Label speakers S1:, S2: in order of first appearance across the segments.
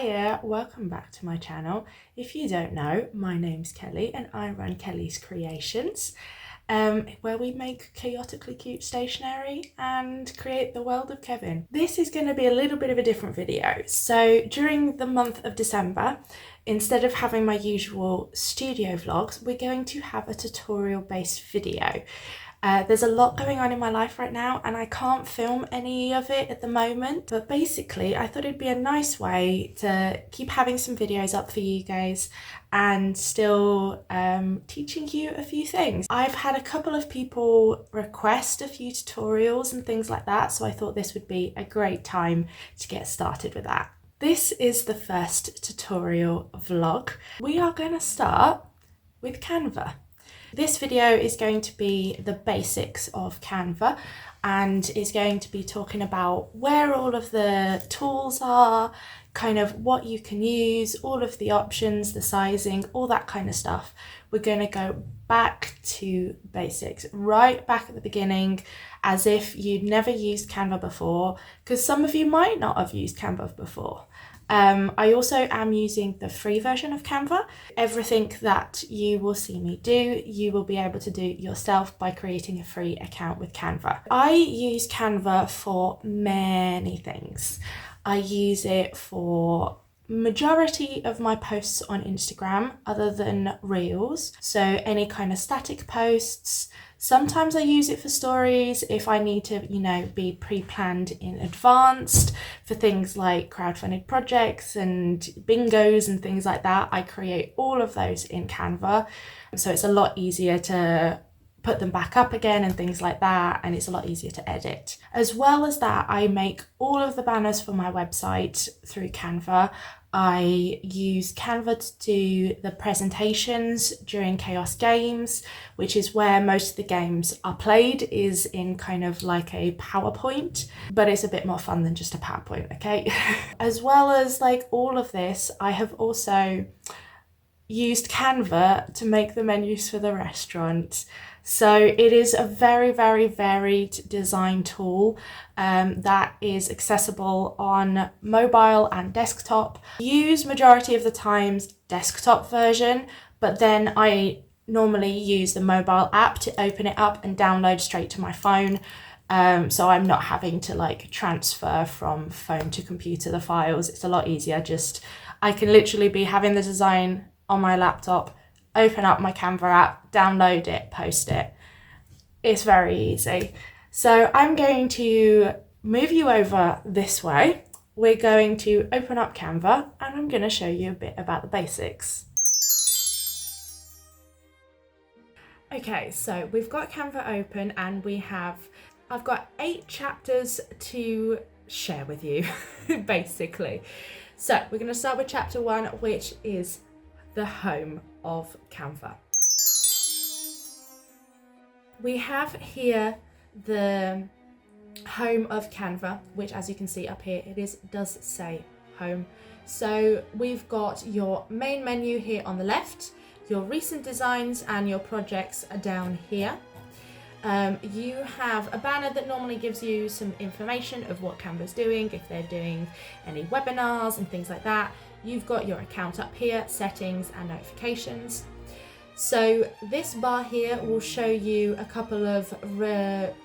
S1: Hiya, welcome back to my channel. If you don't know, my name's Kelly and I run Kelly's Creations, where we make chaotically cute stationery and create the world of Kevin. This is going to be a little bit of a different video. So during the month of December, instead of having my usual studio vlogs, we're going to have a tutorial based video. There's a lot going on in my life right now and I can't film any of it at the moment, but basically I thought it'd be a nice way to keep having some videos up for you guys and still teaching you a few things. I've had a couple of people request a few tutorials and things like that, so I thought this would be a great time to get started with that. This is the first tutorial vlog. We are going to start with Canva. This video is going to be the basics of Canva and is going to be talking about where all of the tools are, kind of what you can use, all of the options, the sizing, all that kind of stuff. We're going to go back to basics, right back at the beginning, as if you'd never used Canva before, because some of you might not have used Canva before. I also am using the free version of Canva. Everything that you will see me do, you will be able to do yourself by creating a free account with Canva. I use Canva for many things. I use it for majority of my posts on Instagram other than Reels, so any kind of static posts. Sometimes I use it for stories if I need to, be pre-planned in advance for things like crowdfunded projects and bingos and things like that. I create all of those in Canva, so it's a lot easier to put them back up again and things like that, and it's a lot easier to edit. As well as that, I make all of the banners for my website through Canva. I use Canva to do the presentations during Chaos Games, which is where most of the games are played, is in kind of like a PowerPoint, but it's a bit more fun than just a PowerPoint, okay? As well as like all of this, I have also used Canva to make the menus for the restaurant. So it is a very, very varied design tool that is accessible on mobile and desktop. Use majority of the times desktop version, but then I normally use the mobile app to open it up and download straight to my phone. So I'm not having to like transfer from phone to computer the files. It's a lot easier. I can literally be having the design on my laptop, open up my Canva app, download it, post it. It's very easy. So I'm going to move you over this way. We're going to open up Canva and I'm going to show you a bit about the basics. Okay, so we've got Canva open and I've got 8 chapters to share with you, basically. So we're going to start with chapter 1, which is the home of Canva. We have here the home of Canva, which as you can see up here, does say home. So we've got your main menu here on the left, your recent designs and your projects are down here. You have a banner that normally gives you some information of what Canva's doing, if they're doing any webinars and things like that. You've got your account up here, settings and notifications. So this bar here will show you a couple of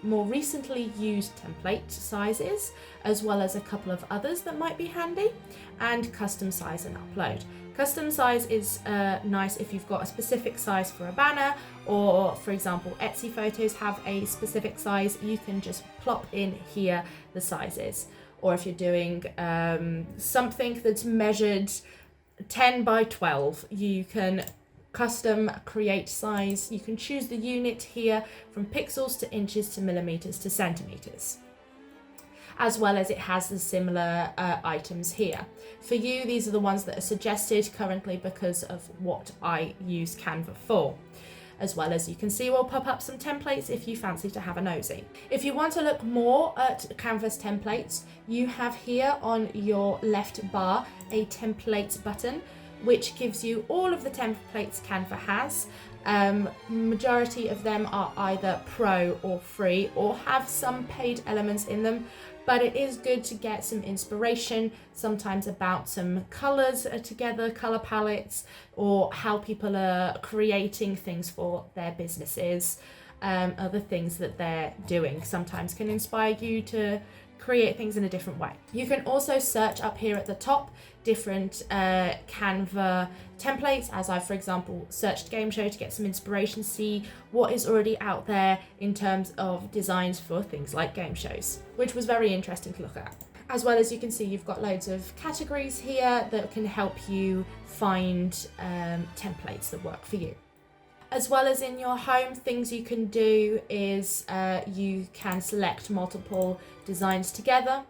S1: more recently used template sizes, as well as a couple of others that might be handy, and custom size and upload. Custom size is nice if you've got a specific size for a banner, or for example, Etsy photos have a specific size. You can just plop in here the sizes. Or if you're doing something that's measured 10 by 12, you can custom create size. You can choose the unit here from pixels to inches to millimeters to centimeters, as well as it has the similar items here. For you, these are the ones that are suggested currently because of what I use Canva for. As well as you can see, we'll pop up some templates if you fancy to have a nosy. If you want to look more at Canva's templates, you have here on your left bar a templates button, which gives you all of the templates Canva has. Majority of them are either pro or free or have some paid elements in them, but it is good to get some inspiration sometimes about some colors together, color palettes, or how people are creating things for their businesses. Other things that they're doing sometimes can inspire you to create things in a different way. You can also search up here at the top different Canva templates, as I, for example, searched game show to get some inspiration, see what is already out there in terms of designs for things like game shows, which was very interesting to look at. As well as you can see, you've got loads of categories here that can help you find templates that work for you. As well as in your home, things you can do is you can select multiple designs together.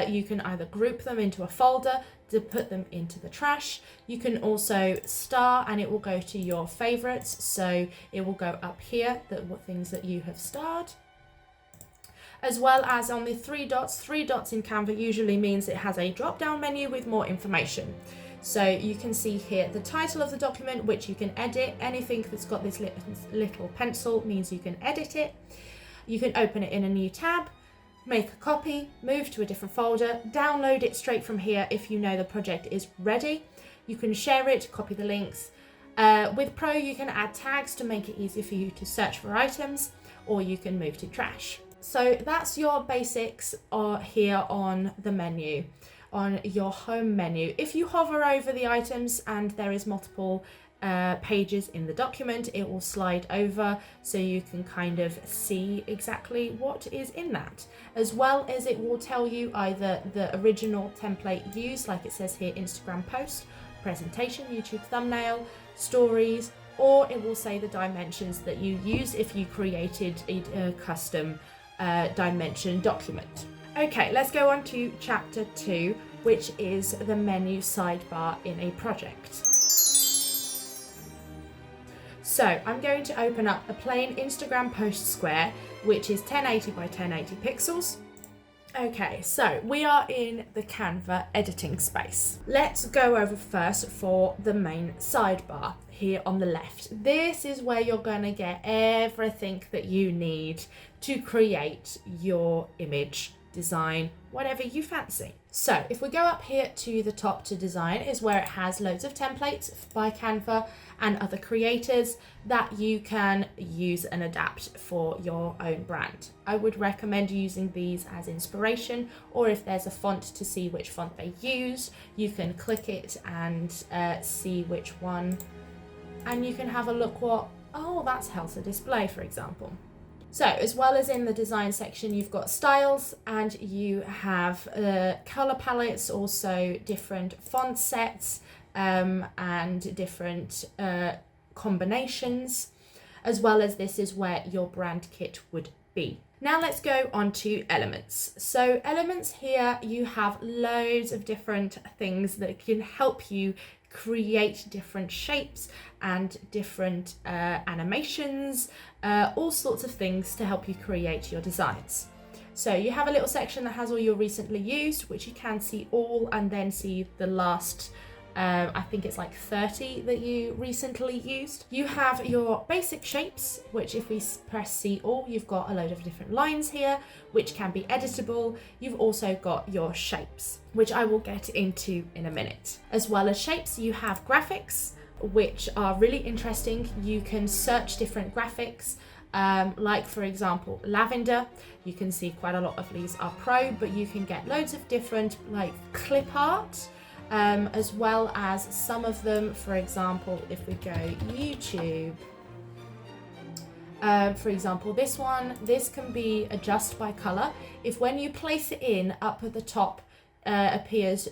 S1: You can either group them into a folder to put them into the trash. You can also star and it will go to your favorites. So it will go up here, what things that you have starred. As well as on the three dots in Canva usually means it has a drop down menu with more information. So you can see here the title of the document, which you can edit. Anything that's got this little pencil means you can edit it. You can open it in a new tab, make a copy, move to a different folder, download it straight from here if you know the project is ready. You can share it, copy the links. With Pro, you can add tags to make it easier for you to search for items, or you can move to trash. So that's your basics here on the menu, on your home menu. If you hover over the items and there is multiple pages in the document, it will slide over so you can kind of see exactly what is in that, as well as it will tell you either the original template used, like it says here, Instagram post, presentation, YouTube thumbnail, stories, or it will say the dimensions that you use if you created a custom dimension document. Okay, let's go on to chapter 2, which is the menu sidebar in a project. So I'm going to open up a plain Instagram post square, which is 1080 by 1080 pixels. Okay, so we are in the Canva editing space. Let's go over first for the main sidebar here on the left. This is where you're going to get everything that you need to create your image, design, whatever you fancy. So if we go up here to the top to design, is where it has loads of templates by Canva and other creators that you can use and adapt for your own brand. I would recommend using these as inspiration, or if there's a font to see which font they use, you can click it and see which one, and you can have a look that's Helsa display, for example. So as well as in the design section, you've got styles and you have color palettes, also different font sets and different combinations, as well as this is where your brand kit would be. Now let's go on to elements. So elements here, you have loads of different things that can help you create different shapes and different animations, all sorts of things to help you create your designs. So you have a little section that has all your recently used, which you can see all, and then see the last I think it's like 30 that you recently used. You have your basic shapes, which if we press see all, you've got a load of different lines here, which can be editable. You've also got your shapes, which I will get into in a minute. As well as shapes, you have graphics, which are really interesting. You can search different graphics, like for example, lavender. You can see quite a lot of these are pro, but you can get loads of different like clip art, as well as some of them, for example, if we go YouTube, for example, this can be adjusted by color. If when you place it in, up at the top appears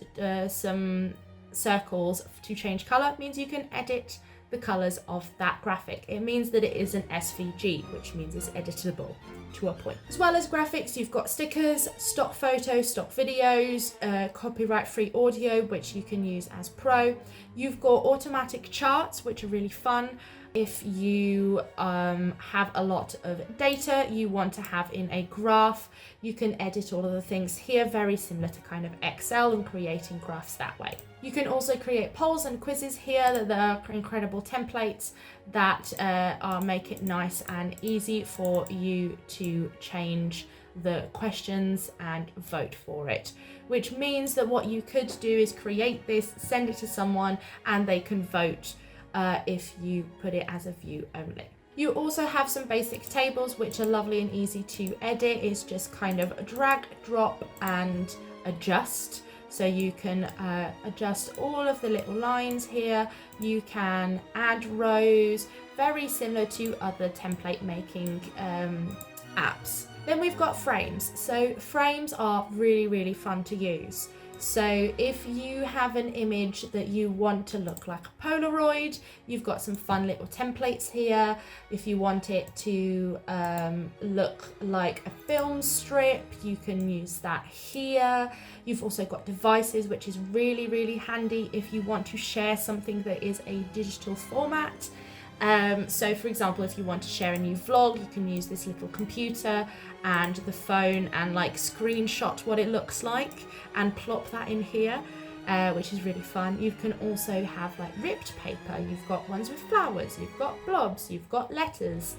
S1: some circles to change color, it means you can edit the colors of that graphic. It means that it is an SVG, which means it's editable to a point. As well as graphics, you've got stickers, stock photos, stock videos, copyright-free audio, which you can use as pro. You've got automatic charts, which are really fun. If you have a lot of data you want to have in a graph, you can edit all of the things here, very similar to kind of Excel and creating graphs that way. You can also create polls and quizzes here. There are incredible templates that make it nice and easy for you to change the questions and vote for it, which means that what you could do is create this, send it to someone, and they can vote if you put it as a view only. You also have some basic tables which are lovely and easy to edit. It's just kind of drag, drop and adjust. So you can adjust all of the little lines here. You can add rows, very similar to other template making apps. Then we've got frames. So frames are really, really fun to use. So if you have an image that you want to look like a Polaroid, you've got some fun little templates here. If you want it to look like a film strip, you can use that here. You've also got devices, which is really, really handy if you want to share something that is a digital format. So for example, if you want to share a new vlog, you can use this little computer and the phone and like screenshot what it looks like and plop that in here, which is really fun. You can also have like ripped paper. You've got ones with flowers, you've got blobs, you've got letters.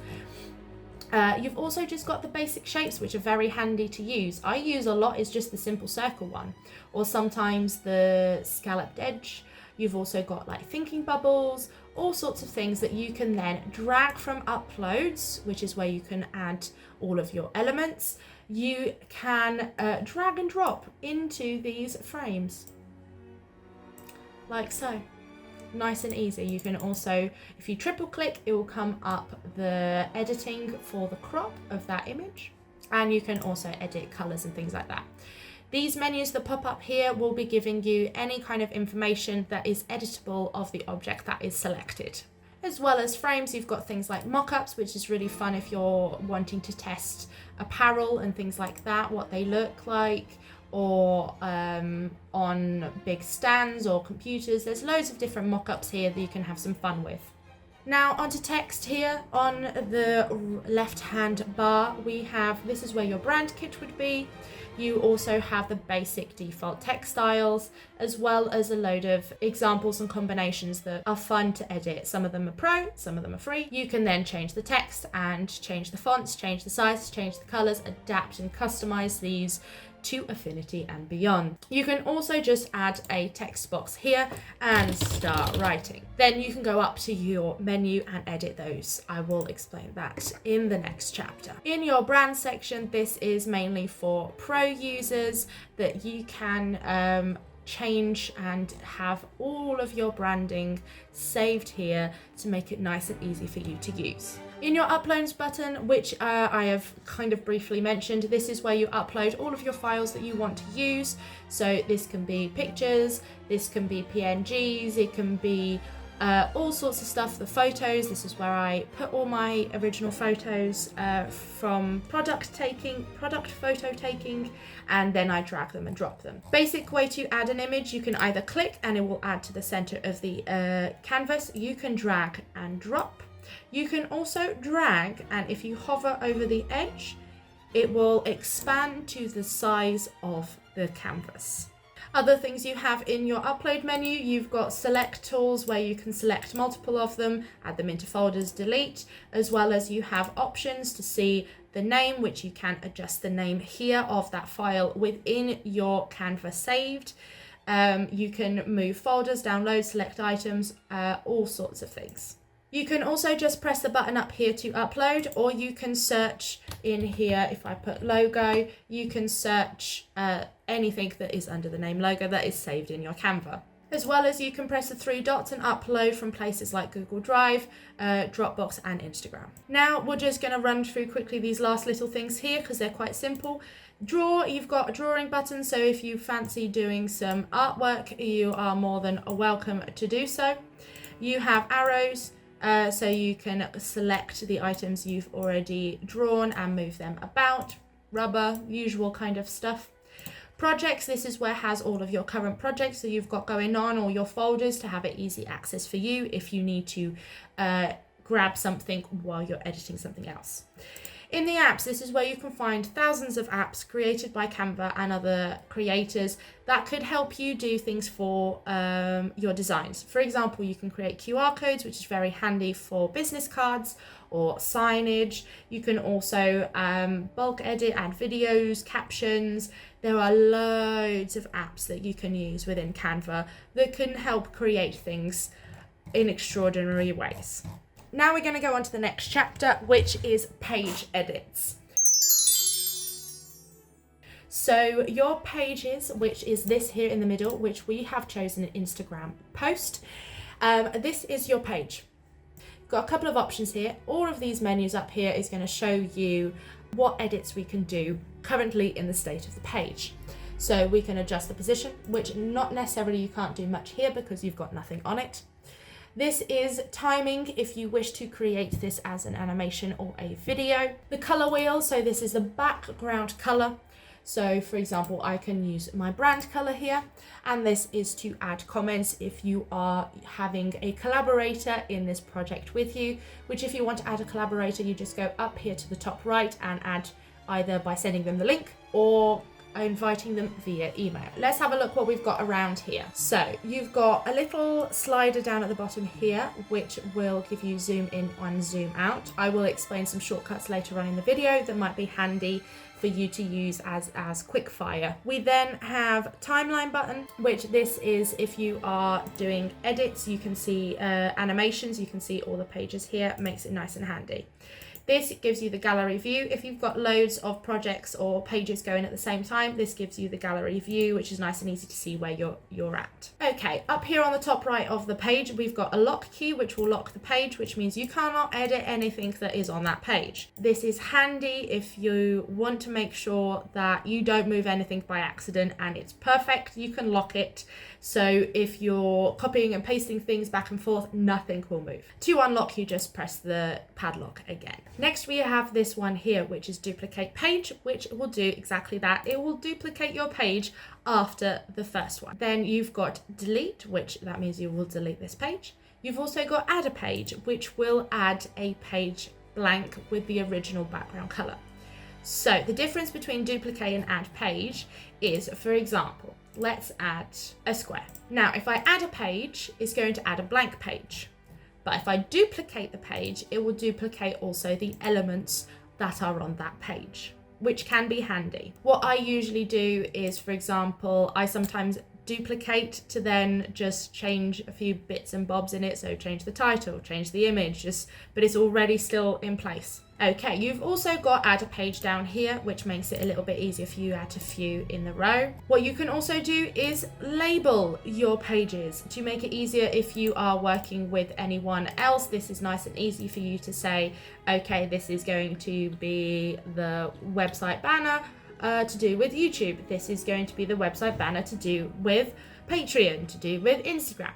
S1: You've also just got the basic shapes, which are very handy to use. I use a lot is just the simple circle one, or sometimes the scalloped edge. You've also got like thinking bubbles, all sorts of things that you can then drag from uploads, which is where you can add all of your elements. You can drag and drop into these frames, like so. Nice and easy. You can also, if you triple click, it will come up the editing for the crop of that image, and you can also edit colors and things like that. These menus that pop up here will be giving you any kind of information that is editable of the object that is selected. As well as frames, you've got things like mock-ups, which is really fun if you're wanting to test apparel and things like that, what they look like, or on big stands or computers. There's loads of different mock-ups here that you can have some fun with. Now onto text here. On the left-hand bar, we have, this is where your brand kit would be. You also have the basic default text styles, as well as a load of examples and combinations that are fun to edit. Some of them are pro, some of them are free. You can then change the text and change the fonts, change the sizes, change the colors, adapt and customize these to affinity and beyond. You can also just add a text box here and start writing. Then you can go up to your menu and edit those. I will explain that in the next chapter. In your brand section, this is mainly for pro users that you can change and have all of your branding saved here to make it nice and easy for you to use. In your uploads button, which I have kind of briefly mentioned, this is where you upload all of your files that you want to use. So this can be pictures, this can be PNGs, it can be all sorts of stuff. The photos, this is where I put all my original photos from product photo taking, and then I drag them and drop them. Basic way to add an image, you can either click and it will add to the center of the canvas. You can drag and drop. You can also drag, and if you hover over the edge, it will expand to the size of the canvas. Other things you have in your upload menu, you've got select tools where you can select multiple of them, add them into folders, delete, as well as you have options to see the name, which you can adjust the name here of that file within your Canva saved. You can move folders, download, select items, all sorts of things. You can also just press the button up here to upload, or you can search in here. If I put logo, you can search anything that is under the name logo that is saved in your Canva. As well as you can press the three dots and upload from places like Google Drive, Dropbox and Instagram. Now we're just going to run through quickly these last little things here because they're quite simple. Draw, you've got a drawing button, so if you fancy doing some artwork, you are more than welcome to do so. You have arrows. So you can select the items you've already drawn and move them about. Rubber, usual kind of stuff. Projects, this is where it has all of your current projects that you've got going on, or your folders, to have it easy access for you if you need to grab something while you're editing something else. In the apps, this is where you can find thousands of apps created by Canva and other creators that could help you do things for your designs. For example, you can create QR codes, which is very handy for business cards or signage. You can also bulk edit, add videos, captions. There are loads of apps that you can use within Canva that can help create things in extraordinary ways. Now we're going to go on to the next chapter, which is page edits. So your pages, which is this here in the middle, which we have chosen an Instagram post. This is your page. Got a couple of options here. All of these menus up here is going to show you what edits we can do currently in the state of the page. So we can adjust the position, which not necessarily you can't do much here because you've got nothing on it. This is timing if you wish to create this as an animation or a video. The color wheel, so this is the background color. So for example, I can use my brand color here, and this is to add comments if you are having a collaborator in this project with you, which if you want to add a collaborator, you just go up here to the top right and add either by sending them the link or inviting them via email. Let's have a look what we've got around here. So you've got a little slider down at the bottom here, which will give you zoom in and zoom out. I will explain some shortcuts later on in the video that might be handy for you to use as quick fire. We then have timeline button, which this is if you are doing edits, you can see animations, you can see all the pages here, makes it nice and handy. This gives you the gallery view. If you've got loads of projects or pages going at the same time, this gives you the gallery view, which is nice and easy to see where you're at. Okay, up here on the top right of the page, we've got a lock key, which will lock the page, which means you cannot edit anything that is on that page. This is handy if you want to make sure that you don't move anything by accident and it's perfect, you can lock it. So if you're copying and pasting things back and forth, nothing will move. To unlock, you just press the padlock again. Next, we have this one here, which is duplicate page, which will do exactly that. It will duplicate your page after the first one. Then you've got delete, which that means you will delete this page. You've also got add a page, which will add a page blank with the original background color. So the difference between duplicate and add page is, for example, let's add a square. Now, if I add a page, it's going to add a blank page. But if I duplicate the page, it will duplicate also the elements that are on that page, which can be handy. What I usually do is, for example, I sometimes duplicate to then just change a few bits and bobs in it. So change the title, change the image, but it's already still in place. Okay, you've also got add a page down here, which makes it a little bit easier for you to add a few in the row. What you can also do is label your pages to make it easier if you are working with anyone else. This is nice and easy for you to say, okay, this is going to be the website banner to do with YouTube. This is going to be the website banner to do with Patreon, to do with Instagram.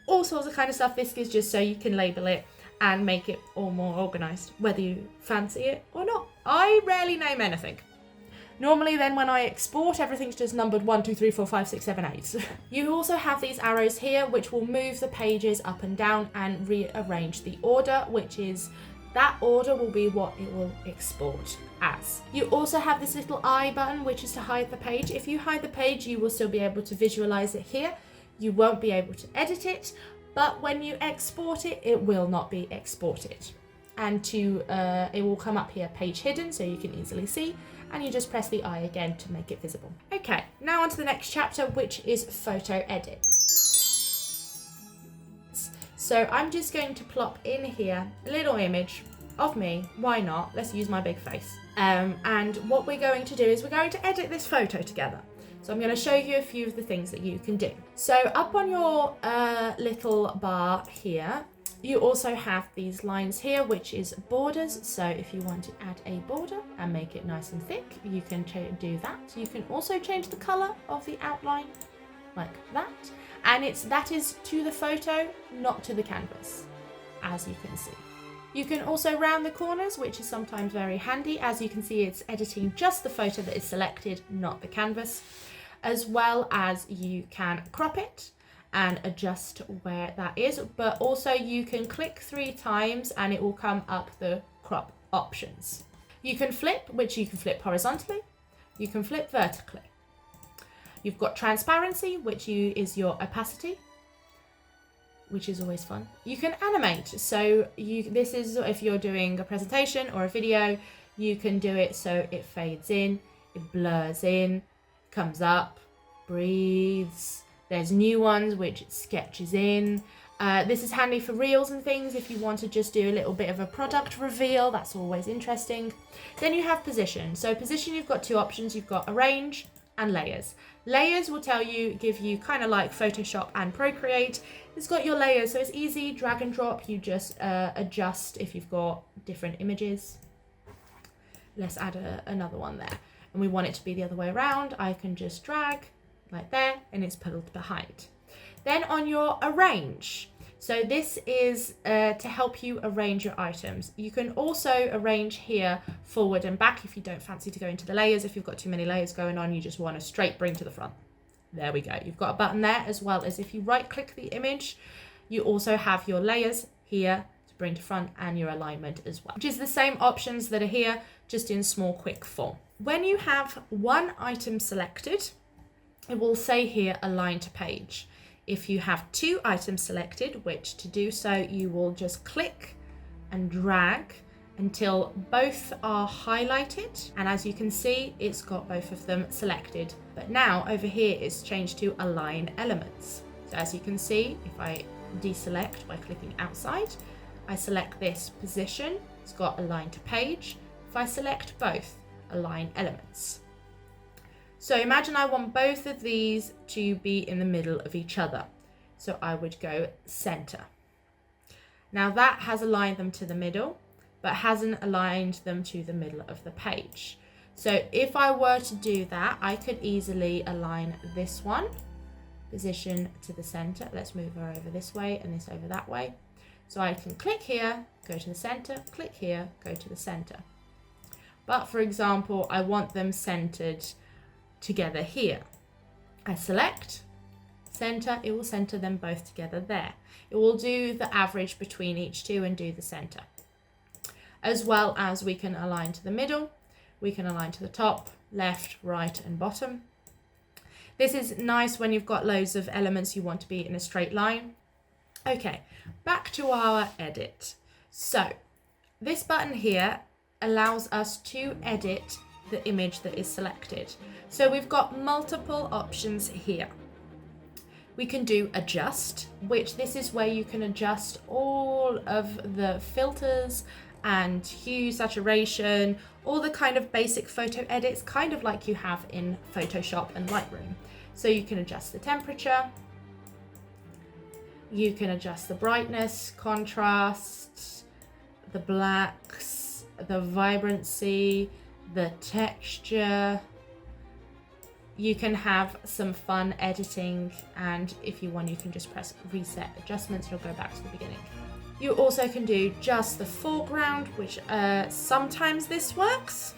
S1: All sorts of kind of stuff. This is just so you can label it and make it all more organized, whether you fancy it or not. I rarely name anything. Normally then when I export, everything's just numbered 1, 2, 3, 4, 5, 6, 7, 8. You also have these arrows here, which will move the pages up and down and rearrange the order, which is that order will be what it will export as. You also have this little eye button, which is to hide the page. If you hide the page, you will still be able to visualize it here. You won't be able to edit it, but when you export it, it will not be exported. And it will come up here, page hidden, so you can easily see, and you just press the eye again to make it visible. Okay, now on to the next chapter, which is photo edit. So I'm just going to plop in here a little image of me. Why not? Let's use my big face. And what we're going to do is we're going to edit this photo together. So I'm going to show you a few of the things that you can do. So up on your little bar here, you also have these lines here, which is borders. So if you want to add a border and make it nice and thick, you can do that. You can also change the color of the outline like that. And that is to the photo, not to the canvas, as you can see. You can also round the corners, which is sometimes very handy. As you can see, it's editing just the photo that is selected, not the canvas. As well as you can crop it and adjust where that is. But also you can click 3 times and it will come up the crop options. You can flip, which you can flip horizontally. You can flip vertically. You've got transparency, which is your opacity, which is always fun. You can animate. So this is if you're doing a presentation or a video, you can do it so it fades in, it blurs in, comes up, breathes. There's new ones which it sketches in. This is handy for reels and things if you want to just do a little bit of a product reveal. That's always interesting. Then you have position. So position, you've got 2 options. You've got arrange and layers. Layers will give you kind of like Photoshop and Procreate. It's got your layers, so it's easy, drag and drop. You just adjust if you've got different images. Let's add another one there. And we want it to be the other way around. I can just drag like there and it's pulled behind. Then on your arrange. So this is to help you arrange your items. You can also arrange here forward and back if you don't fancy to go into the layers. If you've got too many layers going on, you just want to straight bring to the front. There we go. You've got a button there, as well as if you right click the image, you also have your layers here to bring to front and your alignment as well, which is the same options that are here, just in small quick form. When you have one item selected, it will say here align to page. If you have 2 items selected, which to do so, you will just click and drag until both are highlighted. And as you can see, it's got both of them selected. But now over here, it's changed to align elements. So as you can see, if I deselect by clicking outside, I select this position, it's got align to page. If I select both, align elements. So imagine I want both of these to be in the middle of each other. So I would go center. Now that has aligned them to the middle, but hasn't aligned them to the middle of the page. So if I were to do that, I could easily align this one, position to the center. Let's move her over this way and this over that way. So I can click here, go to the center, click here, go to the center. But for example, I want them centered together here. I select center, it will center them both together there. It will do the average between each 2 and do the center. As well as we can align to the middle, we can align to the top, left, right and bottom. This is nice when you've got loads of elements you want to be in a straight line. Okay, back to our edit. So this button here allows us to edit the image that is selected. So we've got multiple options here. We can do adjust, which this is where you can adjust all of the filters and hue, saturation, all the kind of basic photo edits, kind of like you have in Photoshop and Lightroom. So you can adjust the temperature, you can adjust the brightness, contrast, the blacks, the vibrancy, the texture. You can have some fun editing, and if you want, you can just press reset adjustments, you'll go back to the beginning. You also can do just the foreground, which sometimes this works.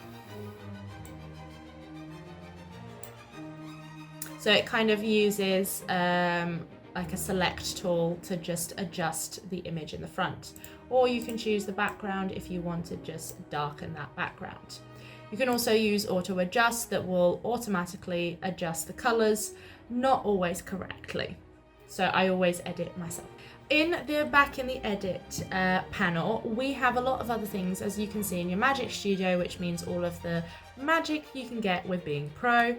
S1: So it kind of uses like a select tool to just adjust the image in the front. Or you can choose the background if you want to just darken that background. You can also use auto adjust that will automatically adjust the colors, not always correctly. So I always edit myself. Back in the edit panel, we have a lot of other things, as you can see in your Magic Studio, which means all of the magic you can get with being pro.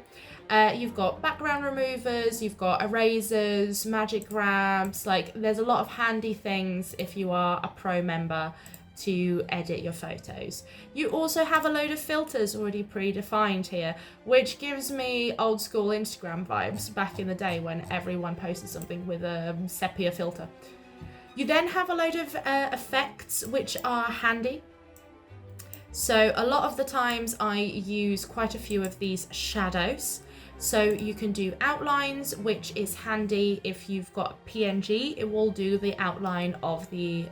S1: You've got background removers, you've got erasers, magic grabs, like there's a lot of handy things if you are a pro member to edit your photos. You also have a load of filters already predefined here, which gives me old school Instagram vibes back in the day when everyone posted something with a sepia filter. You then have a load of effects which are handy. So a lot of the times I use quite a few of these shadows. So you can do outlines, which is handy if you've got PNG. It will do the outline of the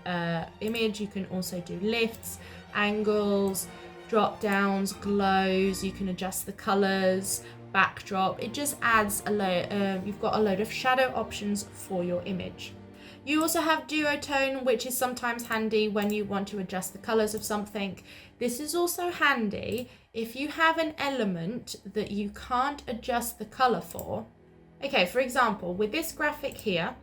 S1: image. You can also do lifts, angles, drop downs, glows. You can adjust the colors, backdrop. It just adds a load, you've got a load of shadow options for your image. You also have duotone, which is sometimes handy when you want to adjust the colors of something. This is also handy if you have an element that you can't adjust the color for. Okay, for example, with this graphic here,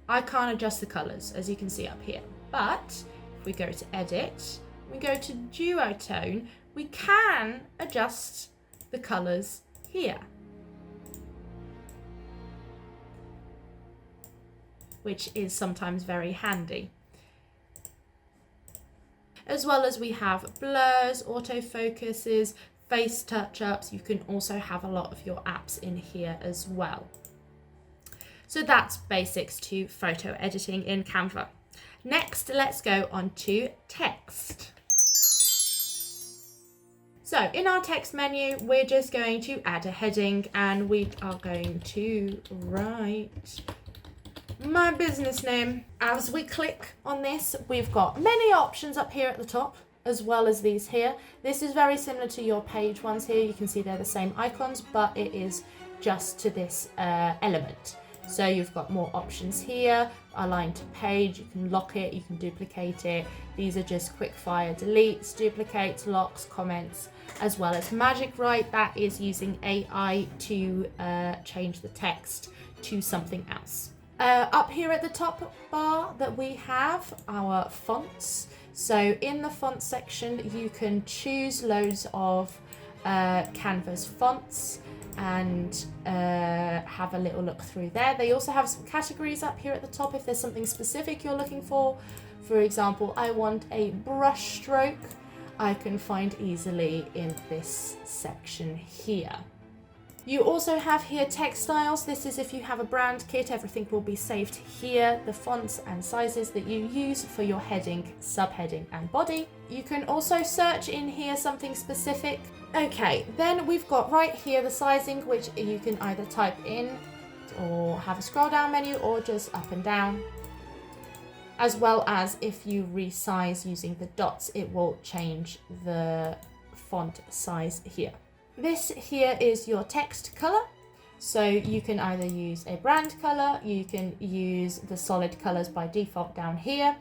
S1: I can't adjust the colors, as you can see up here. But if we go to edit, we go to duotone, we can adjust the colors here, which is sometimes very handy. As well as we have blurs, autofocuses, face touch-ups. You can also have a lot of your apps in here as well. So that's basics to photo editing in Canva. Next, let's go on to text. So in our text menu, we're just going to add a heading, and we are going to write my business name. As we click on this, we've got many options up here at the top, as well as these here. This is very similar to your page ones here. You can see they're the same icons, but it is just to this element. So you've got more options here, align to page, you can lock it, you can duplicate it. These are just quick fire deletes, duplicates, locks, comments, as well as magic write. That is using AI to change the text to something else. Up here at the top bar that we have our fonts. So in the font section, you can choose loads of Canva's fonts and have a little look through there. They also have some categories up here at the top if there's something specific you're looking for. For example, I want a brush stroke. I can find easily in this section here. You also have here text styles. This is if you have a brand kit, everything will be saved here, the fonts and sizes that you use for your heading, subheading and body. You can also search in here something specific. Okay, then we've got right here the sizing, which you can either type in or have a scroll down menu or just up and down. As well as if you resize using the dots, it will change the font size here. This here is your text color. So you can either use a brand color, you can use the solid colors by default down here.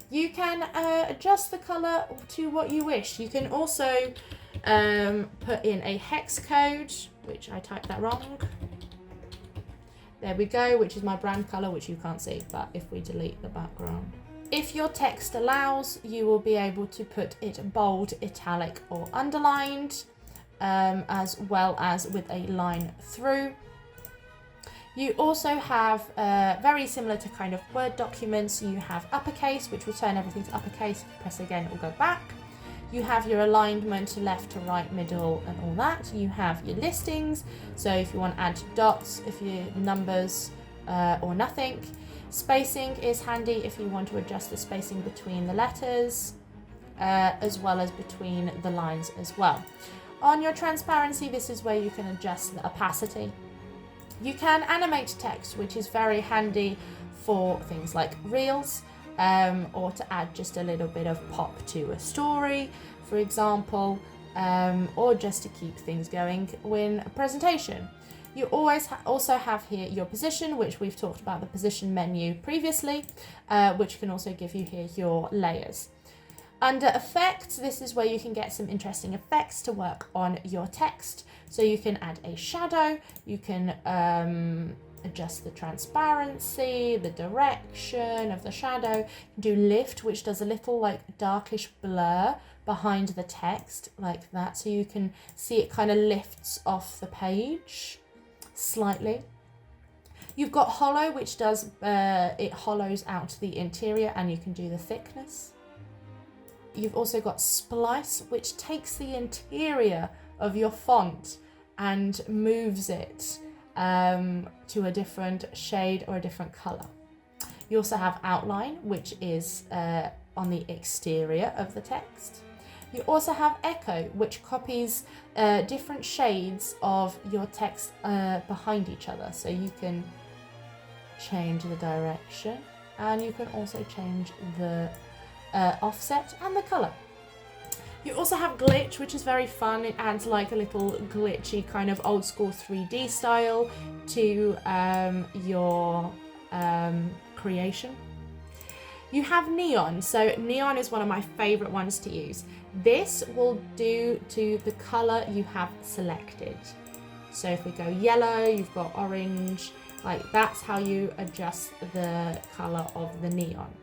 S1: You can adjust the color to what you wish. You can also put in a hex code, which I typed that wrong. There we go, which is my brand color, which you can't see, but if we delete the background. If your text allows, you will be able to put it bold, italic or underlined. As well as with a line through. You also have, very similar to kind of Word documents, you have uppercase, which will turn everything to uppercase. If you press again, it will go back. You have your alignment to left to right, middle, and all that. You have your listings, so if you want to add dots, if you numbers or nothing. Spacing is handy if you want to adjust the spacing between the letters, as well as between the lines as well. On your transparency, this is where you can adjust the opacity. You can animate text, which is very handy for things like reels, or to add just a little bit of pop to a story, for example, or just to keep things going in a presentation. You always also have here your position, which we've talked about the position menu previously, which can also give you here your layers. Under effects, this is where you can get some interesting effects to work on your text. So you can add a shadow, you can adjust the transparency, the direction of the shadow. You can do lift, which does a little like darkish blur behind the text like that. So you can see it kind of lifts off the page slightly. You've got hollow, which does, it hollows out the interior, and you can do the thickness. You've also got splice, which takes the interior of your font and moves it to a different shade or a different color. You also have outline, which is on the exterior of the text. You also have echo, which copies different shades of your text behind each other. So you can change the direction, and you can also change the offset and the color. You also have glitch, which is very fun. It adds like a little glitchy kind of old school 3D style to your creation. You have neon. So neon is one of my favorite ones to use. This will do to the color you have selected. So if we go yellow, you've got orange, like that's how you adjust the color of the neon.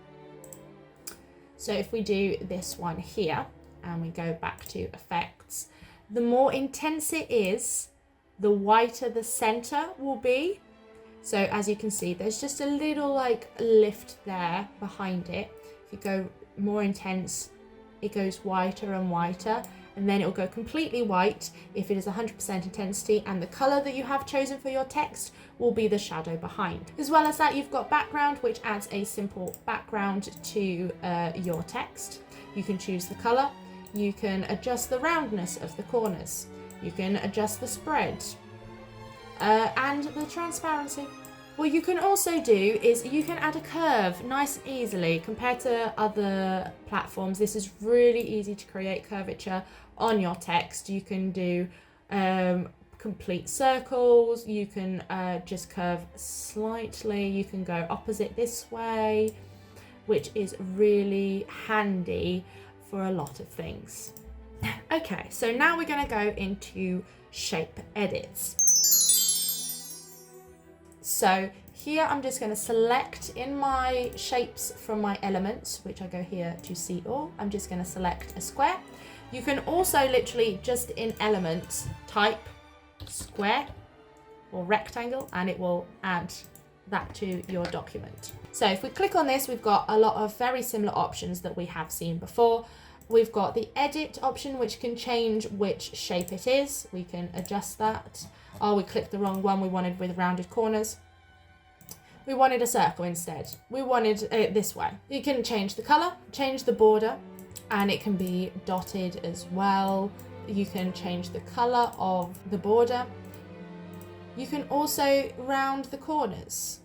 S1: So if we do this one here and we go back to effects, the more intense it is, the whiter the center will be. So as you can see, there's just a little like lift there behind it. If you go more intense, it goes whiter and whiter, and then it will go completely white if it is 100% intensity, and the color that you have chosen for your text will be the shadow behind. As well as that, you've got background, which adds a simple background to your text. You can choose the color, you can adjust the roundness of the corners, you can adjust the spread, and the transparency. What you can also do is you can add a curve nice and easily. Compared to other platforms, this is really easy to create curvature on your text. You can do complete circles, you can just curve slightly, you can go opposite this way, which is really handy for a lot of things. Okay, so now we're going to go into shape edits. So here I'm just going to select in my shapes from my elements, which I go here to see all. I'm just going to select a square. You can also literally just in elements type square or rectangle and it will add that to your document. So if we click on this, we've got a lot of very similar options that we have seen before. We've got the edit option, which can change which shape it is. We can adjust that. Oh, we clicked the wrong one. We wanted with rounded corners. We wanted a circle instead. We wanted it this way. You can change the color, change the border, and it can be dotted as well. You can change the color of the border. You can also round the corners.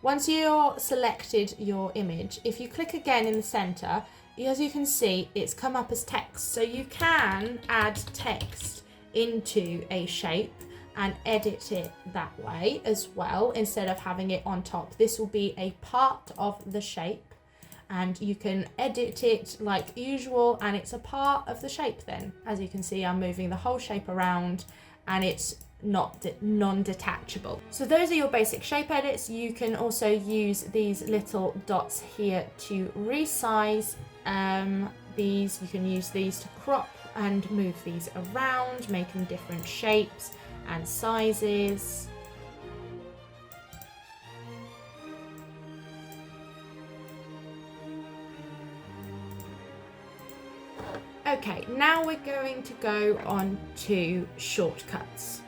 S1: Once you've selected your image, if you click again in the center, as you can see, it's come up as text. So you can add text into a shape and edit it that way as well, instead of having it on top. This will be a part of the shape and you can edit it like usual and it's a part of the shape then. As you can see, I'm moving the whole shape around and it's not non-detachable. So those are your basic shape edits. You can also use these little dots here to resize these. You can use these to crop and move these around, making different shapes and sizes. Okay, now we're going to go on to shortcuts.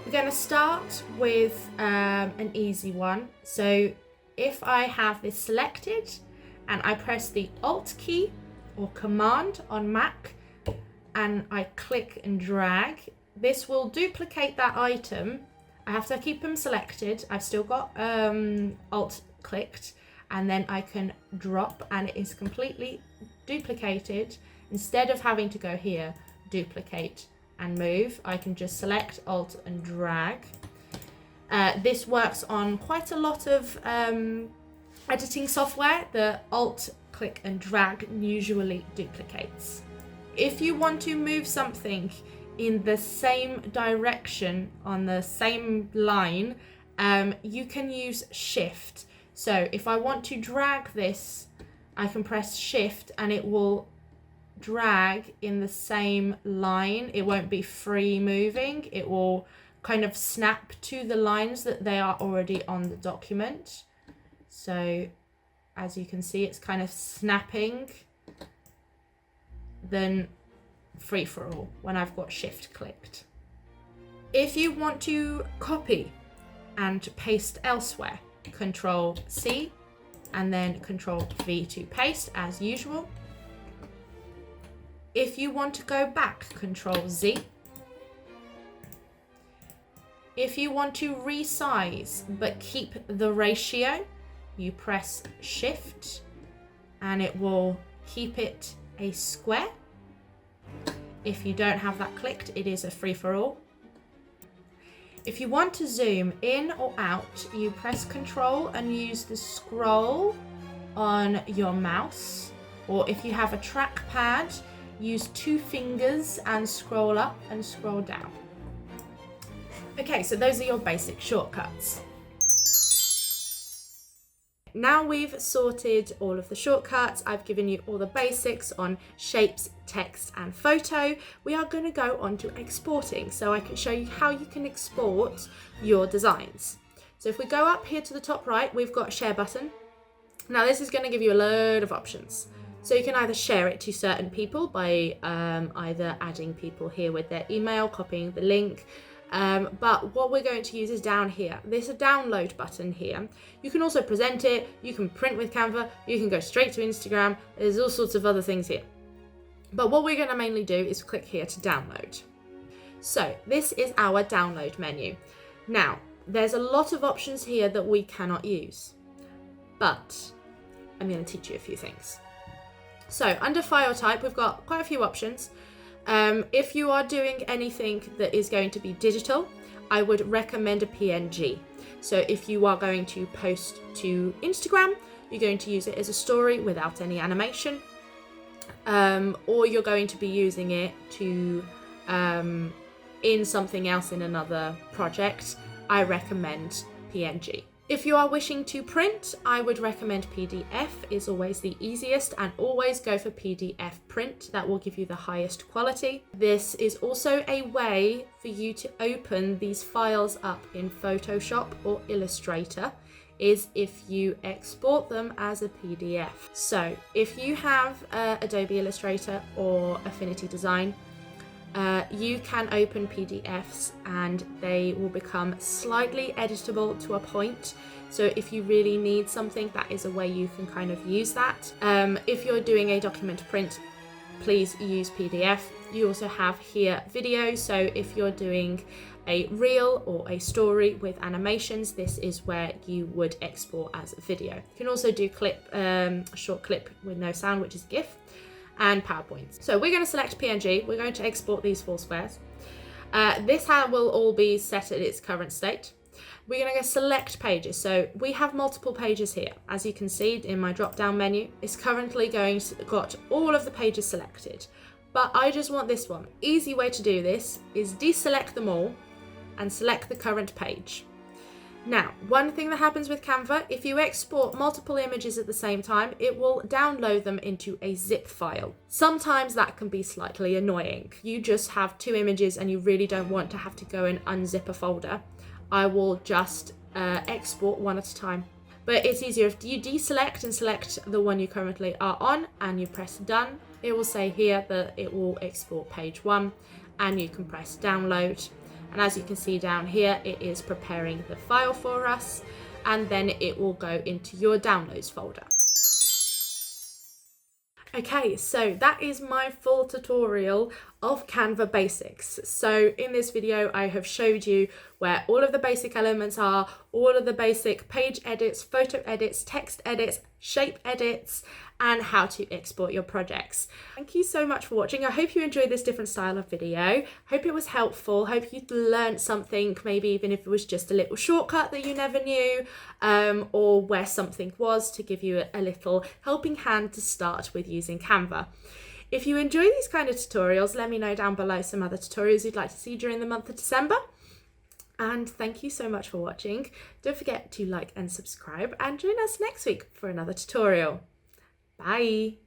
S1: We're going to start with an easy one. So if I have this selected and I press the Alt key or Command on Mac and I click and drag, this will duplicate that item. I have to keep them selected. I've still got Alt clicked, and then I can drop and it is completely duplicated. Instead of having to go here, duplicate and move, I can just select Alt and drag. This works on quite a lot of editing software. The Alt click and drag usually duplicates. If you want to move something in the same direction on the same line, you can use Shift. So if I want to drag this, I can press Shift and it will drag in the same line. It won't be free moving. It will kind of snap to the lines that they are already on the document. So as you can see, it's kind of snapping, then free for all when I've got Shift clicked. If you want to copy and paste elsewhere, Control C and then Control V to paste as usual. If you want to go back, Control Z. If you want to resize but keep the ratio, you press Shift and it will keep it a square. If you don't have that clicked, it is a free-for-all. If you want to zoom in or out, you press Control and use the scroll on your mouse, or if you have a trackpad, use 2 fingers and scroll up and scroll down. Okay, so those are your basic shortcuts. Now we've sorted all of the shortcuts, I've given you all the basics on shapes, text and photo. We are going to go on to exporting, so I can show you how you can export your designs. So if we go up here to the top right, we've got share button. Now this is going to give you a load of options. So you can either share it to certain people by either adding people here with their email, copying the link, but what we're going to use is down here. There's a download button here. You can also present it, you can print with Canva, you can go straight to Instagram, there's all sorts of other things here. But what we're going to mainly do is click here to download. So this is our download menu. Now, there's a lot of options here that we cannot use, but I'm going to teach you a few things. So under file type, we've got quite a few options. If you are doing anything that is going to be digital, I would recommend a PNG. So if you are going to post to Instagram, you're going to use it as a story without any animation, or you're going to be using it to in something else in another project, I recommend PNG. If you are wishing to print, I would recommend PDF, is always the easiest, and always go for PDF print. That will give you the highest quality. This is also a way for you to open these files up in Photoshop or Illustrator, is if you export them as a PDF. So if you have Adobe Illustrator or Affinity Design, you can open PDFs and they will become slightly editable to a point. So if you really need something, that is a way you can kind of use that. If you're doing a document print, please use PDF. You also have here video. So if you're doing a reel or a story with animations, this is where you would export as a video. You can also do a short clip with no sound, which is GIF. And PowerPoints. So we're going to select PNG. We're going to export these 4 squares. This will all be set at its current state. We're going to go select pages. So we have multiple pages here. As you can see in my drop down menu, it's currently got all of the pages selected. But I just want this one. Easy way to do this is deselect them all and select the current page. Now, one thing that happens with Canva, if you export multiple images at the same time, it will download them into a zip file. Sometimes that can be slightly annoying. You just have 2 images and you really don't want to have to go and unzip a folder. I will just export one at a time. But it's easier if you deselect and select the one you currently are on and you press done. It will say here that it will export page 1 and you can press download. And as you can see down here, it is preparing the file for us, and then it will go into your downloads folder. Okay, so that is my full tutorial of Canva basics. So in this video, I have showed you where all of the basic elements are, all of the basic page edits, photo edits, text edits, shape edits, and how to export your projects. Thank you so much for watching. I hope you enjoyed this different style of video. Hope it was helpful. Hope you learned something, maybe even if it was just a little shortcut that you never knew, or where something was, to give you a little helping hand to start with using Canva. If you enjoy these kind of tutorials, let me know down below some other tutorials you'd like to see during the month of December. And thank you so much for watching. Don't forget to like and subscribe, and join us next week for another tutorial. Bye.